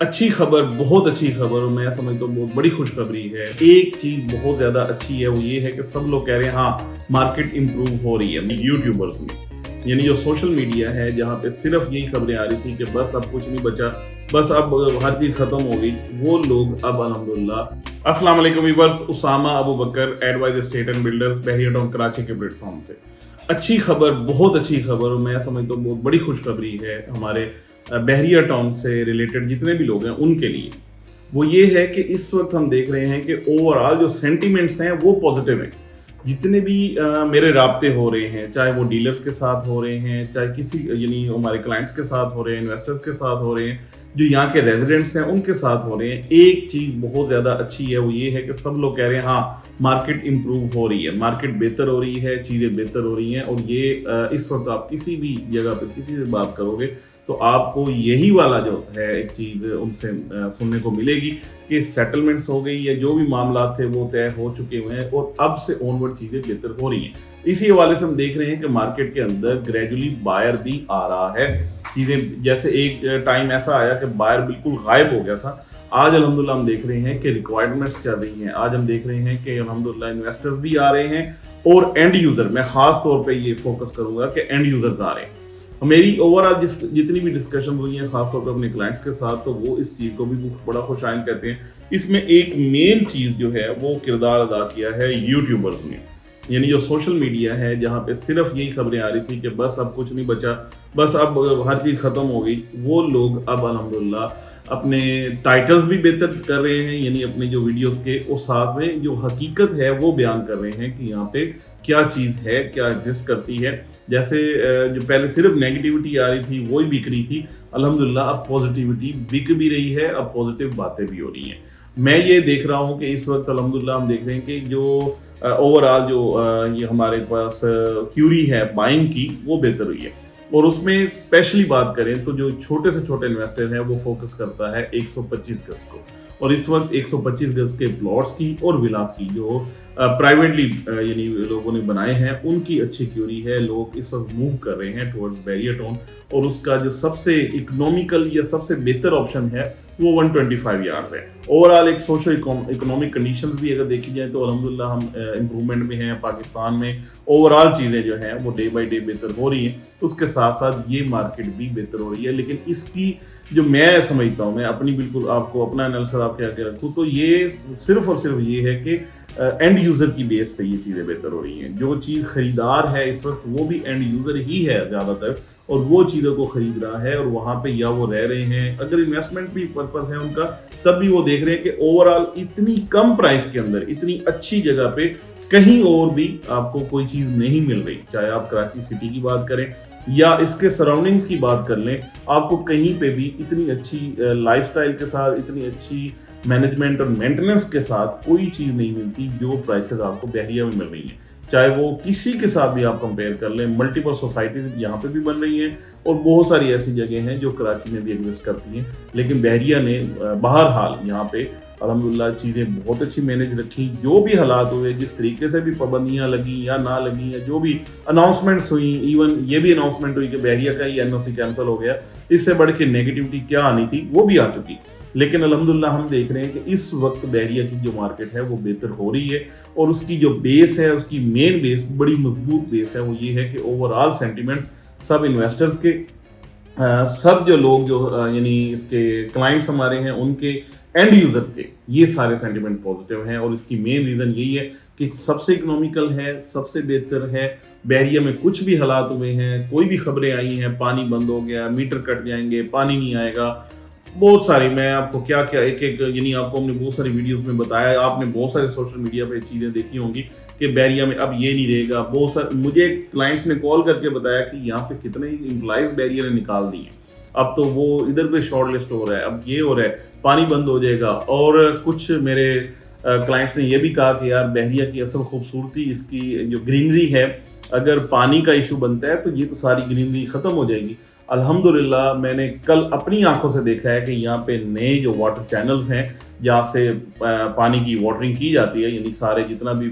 अच्छी खबर, बहुत अच्छी खबर, और मैं समझता हूँ बहुत बड़ी खुशखबरी है। एक चीज़ बहुत ज़्यादा अच्छी है, वो ये है कि सब लोग कह रहे हैं हाँ मार्केट इम्प्रूव हो रही है यूट्यूबर्स में, यानी जो सोशल मीडिया है जहाँ पे सिर्फ यही खबरें आ रही थी कि बस अब कुछ नहीं बचा, बस अब हर चीज़ ख़त्म हो गई। वो लोग अब अल्हम्दुलिल्लाह। अस्सलाम वालेकुम viewers, Usama Abu Bakar, advisor estate and builders, Bahria town Karachi के प्लेटफॉर्म से अच्छी खबर, बहुत अच्छी खबर, और मैं समझता हूँ बहुत बड़ी खुशखबरी है हमारे बहरिया टाउन से रिलेटेड जितने भी लोग हैं उनके लिए। वो ये है कि इस वक्त हम देख रहे हैं कि ओवरऑल जो सेंटिमेंट्स हैं वो पॉजिटिव हैं। जितने भी मेरे राब्ते हो रहे हैं, चाहे वो डीलर्स के साथ हो रहे हैं, चाहे किसी यानी हमारे क्लाइंट्स के साथ हो रहे हैं, इन्वेस्टर्स के साथ हो रहे हैं, जो यहाँ के रेजिडेंट्स हैं उनके साथ हो रहे हैं, एक चीज़ बहुत ज़्यादा अच्छी है, वो ये है कि सब लोग कह रहे हैं हाँ मार्केट इम्प्रूव हो रही है, मार्केट बेहतर हो रही है, चीज़ें बेहतर हो रही हैं। और ये इस वक्त आप किसी भी जगह पर किसी से बात करोगे तो आपको यही वाला जो है एक चीज़ उनसे सुनने को मिलेगी कि सेटलमेंट्स हो गई या जो भी मामला थे वो तय हो चुके हुए हैं और अब से ऑनवर्ड चीज़ें बेहतर हो रही हैं। इसी हवाले से हम देख रहे हैं कि मार्केट के अंदर ग्रेजुअली बायर भी आ रहा है। चीज़ें जैसे एक टाइम ऐसा आया कि बायर बिल्कुल गायब हो गया था, आज अल्हम्दुलिल्लाह हम देख रहे हैं कि रिक्वायरमेंट्स चल रही हैं। आज हम देख रहे हैं कि अल्हम्दुलिल्लाह इन्वेस्टर्स भी आ रहे हैं और एंड यूज़र, मैं ख़ास तौर पे ये फोकस करूँगा कि एंड यूज़र्स आ रहे हैं। मेरी ओवरऑल जितनी भी डिस्कशन हुई है खासतौर पर अपने क्लाइंट्स के साथ, तो वो इस चीज़ को भी बड़ा खुशाइन कहते हैं। इसमें एक मेन चीज़ जो है वो किरदार अदा किया है यूट्यूबर्स ने, यानी जो सोशल मीडिया है जहाँ पे सिर्फ यही खबरें आ रही थी कि बस अब कुछ नहीं बचा, बस अब हर चीज़ ख़त्म हो गई। वो लोग अब अल्हम्दुलिल्लाह अपने टाइटल्स भी बेहतर कर रहे हैं, यानी अपने जो वीडियोस के, और साथ में जो हकीकत है वो बयान कर रहे हैं कि यहाँ पे क्या चीज़ है, क्या एग्जिस्ट करती है। जैसे जो पहले सिर्फ नेगेटिविटी आ रही थी वही बिक रही थी, अल्हम्दुलिल्लाह अब पॉजिटिविटी बिक भी रही है, अब पॉजिटिव बातें भी हो रही हैं। मैं ये देख रहा हूँ कि इस वक्त अल्हम्दुलिल्लाह हम देख रहे हैं कि जो ओवरऑल जो ये हमारे पास क्यूरी है बाइंग की वो बेहतर हुई है। और उसमें स्पेशली बात करें तो जो छोटे से छोटे इन्वेस्टर हैं वो फोकस करता है 125 गज को, और इस वक्त 125 गज के प्लॉट्स की और विलास की जो प्राइवेटली यानी लोगों ने बनाए हैं उनकी अच्छी क्यूरी है। लोग इस वक्त मूव कर रहे हैं टुवर्ड्स बहरिया टाउन, और उसका जो सबसे इकोनॉमिकल या सबसे बेहतर ऑप्शन है वो 125 यार्ड है। ओवरऑल एक सोशल इकोनॉमिक कंडीशंस भी अगर देखी जाए तो अल्हम्दुलिल्लाह हम इम्प्रूवमेंट में हैं पाकिस्तान में। ओवरऑल चीज़ें जो हैं वो डे बाई डे बेहतर हो रही हैं, उसके साथ साथ ये मार्केट भी बेहतर हो रही है। लेकिन इसकी जो मैं समझता हूँ, मैं अपनी बिल्कुल आपको अपना एनालिसिस आपके आगे रखूँ तो ये सिर्फ और सिर्फ ये है कि एंड यूज़र की बेस पे ये चीज़ें बेहतर हो रही हैं। जो चीज़ ख़रीदार है इस वक्त वो भी एंड यूज़र ही है ज़्यादातर, और वो चीज़ों को ख़रीद रहा है और वहाँ पे या वो रह रहे हैं, अगर इन्वेस्टमेंट भी पर्पज़ है उनका तब भी वो देख रहे हैं कि ओवरऑल इतनी कम प्राइस के अंदर इतनी अच्छी जगह पे कहीं और भी आपको कोई चीज़ नहीं मिल रही। चाहे आप कराची सिटी की बात करें या इसके सराउंडिंग्स की बात कर लें, आपको कहीं पे भी इतनी अच्छी लाइफस्टाइल के साथ, इतनी अच्छी मैनेजमेंट और मेंटेनेंस के साथ कोई चीज़ नहीं मिलती जो प्राइसेस आपको बहरिया में मिल रही हैं। चाहे वो किसी के साथ भी आप कंपेयर कर लें, मल्टीपल सोसाइटीज यहाँ पे भी बन रही हैं और बहुत सारी ऐसी जगह हैं जो कराची में भी एग्जिस्ट करती हैं। लेकिन बहरिया ने बहरहाल यहाँ पे अल्हम्दुलिल्लाह चीज़ें बहुत अच्छी मैनेज रखी। जो भी हालात हुए, जिस तरीके से भी पाबंदियाँ लगी या ना लगी, या जो भी अनाउंसमेंट्स हुई, इवन ये भी अनाउंसमेंट हुई कि बहरिया का ही एनओसी कैंसिल हो गया, इससे बढ़ के नेगेटिविटी क्या आनी थी वो भी आ चुकी। लेकिन अल्हम्दुलिल्लाह हम देख रहे हैं कि इस वक्त बहरिया की जो मार्केट है वो बेहतर हो रही है, और उसकी जो बेस है, उसकी मेन बेस, बड़ी मजबूत बेस है, वो ये है कि ओवरऑल सेंटिमेंट सब इन्वेस्टर्स के, सब जो लोग जो यानी इसके क्लाइंट्स हमारे हैं उनके, एंड यूज़र के, ये सारे सेंटिमेंट पॉजिटिव हैं। और इसकी मेन रीज़न यही है कि सबसे इकोनॉमिकल है, सबसे बेहतर है। बहरिया में कुछ भी हालात हुए हैं, कोई भी खबरें आई हैं, पानी बंद हो गया, मीटर कट जाएंगे, पानी नहीं आएगा, बहुत सारी, मैं आपको क्या क्या एक एक यानी आपको हमने बहुत सारी वीडियोस में बताया, आपने बहुत सारे सोशल मीडिया पे चीज़ें देखी होंगी कि बहरिया में अब ये नहीं रहेगा। बहुत सारे मुझे क्लाइंट्स ने कॉल करके बताया कि यहाँ पे कितने एम्प्लॉइज़ बहरिया ने निकाल दिए, अब तो वो इधर पे शॉर्ट लिस्ट हो रहा है, अब ये हो रहा है, पानी बंद हो जाएगा। और कुछ मेरे क्लाइंट्स ने ये भी कहा कि यार बहरिया की असल खूबसूरती इसकी जो ग्रीनरी है, अगर पानी का इशू बनता है तो ये तो सारी ग्रीनरी ख़त्म हो जाएगी। अल्हम्दुलिल्लाह मैंने कल अपनी आंखों से देखा है कि यहाँ पे नए जो वाटर चैनल्स हैं जहाँ से पानी की वाटरिंग की जाती है, यानी सारे जितना भी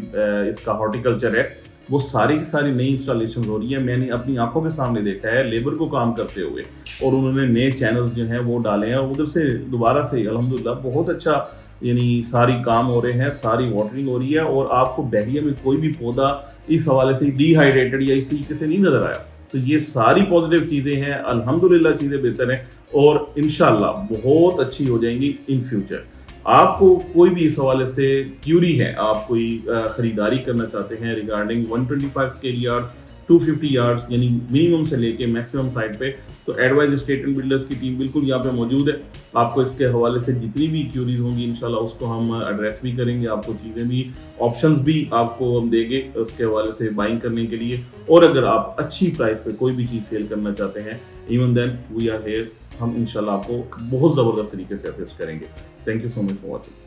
इसका हॉर्टिकल्चर है, وہ ساری کی ساری نئی انسٹالیشن ہو رہی ہے. میں نے اپنی آنکھوں کے سامنے دیکھا ہے لیبر کو کام کرتے ہوئے, اور انہوں نے نئے چینلز جو ہیں وہ ڈالے ہیں, ادھر سے دوبارہ سے الحمدللہ بہت اچھا یعنی ساری کام ہو رہے ہیں, ساری واٹرنگ ہو رہی ہے, اور آپ کو بحریہ میں کوئی بھی پودا اس حوالے سے ڈی ہائیڈریٹڈ یا اس طریقے سے نہیں نظر آیا. تو یہ ساری پازیٹیو چیزیں ہیں, الحمدللہ چیزیں بہتر ہیں, اور انشاءاللہ بہت اچھی ہو جائیں گی ان فیوچر. آپ کو کوئی بھی اس حوالے سے کیوری ہے, آپ کوئی خریداری کرنا چاہتے ہیں ریگارڈنگ 125 اسکیل یارڈ 250 یارڈز یعنی منیمم سے لے کے میکسیمم سائٹ پہ, تو ایڈوائز اسٹیٹ اینڈ بلڈرز کی ٹیم بالکل یہاں پہ موجود ہے. آپ کو اس کے حوالے سے جتنی بھی کیوریز ہوں گی انشاءاللہ اس کو ہم ایڈریس بھی کریں گے, آپ کو چیزیں بھی آپشنز بھی آپ کو ہم دیں گے اس کے حوالے سے بائنگ کرنے کے لیے. اور اگر آپ اچھی پرائس پہ کوئی بھی چیز سیل کرنا چاہتے ہیں even then we are here, ہم انشاءاللہ آپ کو بہت زبردست طریقے سے اسسٹ کریں گے. Thank you so much for watching.